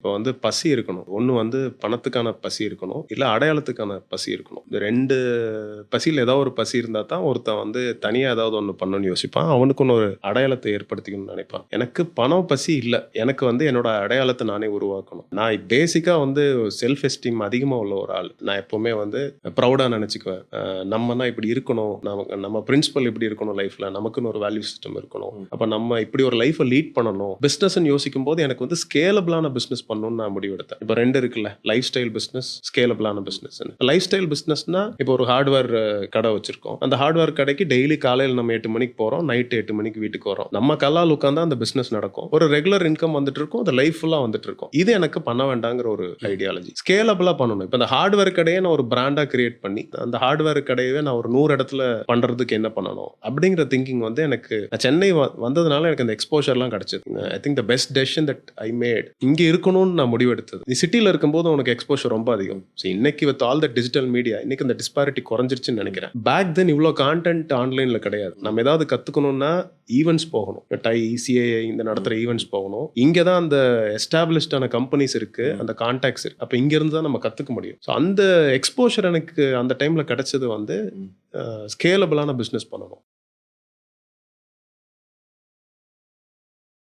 இப்போ வந்து பசி இருக்கணும். ஒண்ணு வந்து பணத்துக்கான பசி இருக்கணும். இல்ல அடையாளத்துக்கான பசி இருக்கணும். இந்த 2 பசியில ஏதாவது ஒரு பசி இருந்தா தான் ஒருத்தன் வந்து தனியா ஏதாவது ஒண்ணு பண்ணணும்னு யோசிப்பான். அவனுக்குன்னு ஒரு அடையாளத்தை ஏற்படுத்திக்கணும்னு நினைப்பான். எனக்கு பணம் பசி இல்ல. எனக்கு வந்து என்னோட அடையாளத்த நானே உருவாக்கணும். நான் பேசிக்கா வந்து செல்ஃப் எஸ்டீம் அதிகமா உள்ள ஒரு ஆள். நான் எப்பவுமே வந்து ப்ரௌடா நினைச்சுக்குவேன். நம்மனா இப்படி இருக்கணும். நம்ம பிரின்சிபல் இப்படி இருக்கணும் லைஃப்ல. நமக்குன்னு ஒரு வேல்யூ சிஸ்டம் இருக்கணும். அப்ப நம்ம இப்படி ஒரு லைஃபை லீட் பண்ணணும். பிசினஸ்ன்னு யோசிக்கும் போது எனக்கு வந்து ஸ்கேலபிளான பிசினஸ் பண்ணணும்னு நான் முடிவெடுத்தேன். இப்போ 2 இருக்குல்ல, லைஃப் ஸ்டைல் பிசினஸ், ஸ்கேலபிளான பிசினஸ். லைஃப் ஸ்டைல் பிசினஸ்னா இப்போ ஒரு ஹார்ட்வேர் கடை வச்சிருக்கோம். அந்த ஹார்ட்வேர் கடைக்கு டெய்லி காலையில் நம்ம 8 மணிக்கு போறோம், நைட் 8 மணிக்கு வீட்டுக்கு வரோம். நம்ம கல்லால் உட்கார்ந்தா அந்த பிசினஸ் நடக்கும். ஒரு ரெகுலர் இன்கம் வந்துட்டு இருக்கும், அந்த லைஃப் ஃபுல்லா வந்துட்டு இருக்கும். இது எனக்கு பண்ண வேண்டாங்கிற ஒரு ஐடியாலஜி. ஸ்கேலபிளா பண்ணணும். இப்போ அந்த ஹார்ட்வேர் கடையை நான் ஒரு பிராண்டா கிரியேட் பண்ணி அந்த ஹார்ட்வேர் கடையவே நான் ஒரு 100 இடத்துல பண்றதுக்கு என்ன பண்ணணும் அப்படிங்கிற திங்கிங் வந்து எனக்கு சென்னை வந்ததுனால எனக்கு அந்த எக்ஸ்போஷர்லாம் கிடைச்சது. I think the best decision that I made. இங்க இருக்கணும்னு நான் முடிவெடுத்தது. நீ சிட்டில இருக்கும்போது உனக்கு எக்ஸ்போஷர் ரொம்ப அதிகம். இன்னைக்கு with all the digital media இன்னைக்கு இந்த டிஸ்பாரிட்டி குறைஞ்சிருச்சுன்னு நினைக்கிறேன். பேக் தென் இவ்வளோ கான்டென்ட் ஆன்லைன்ல கிடையாது. நம்ம ஏதாவது கத்துக்கணும்னா ஈவெண்ட்ஸ் போகணும். டை சிஏஐ இந்த நடத்துற ஈவெண்ட்ஸ் போகணும். இங்க தான் அந்த எஸ்டாப்ளிஷ்டான கம்பெனிஸ் இருக்கு, அந்த கான்டாக்ட்ஸ் இருக்கு. அப்ப இங்க இருந்து தான் நம்ம கத்துக்க முடியும். ஸோ அந்த எக்ஸ்போஷர் எனக்கு அந்த டைம்ல கிடைச்சது வந்து ஸ்கேலபிளான பிசினஸ் பண்ணணும்.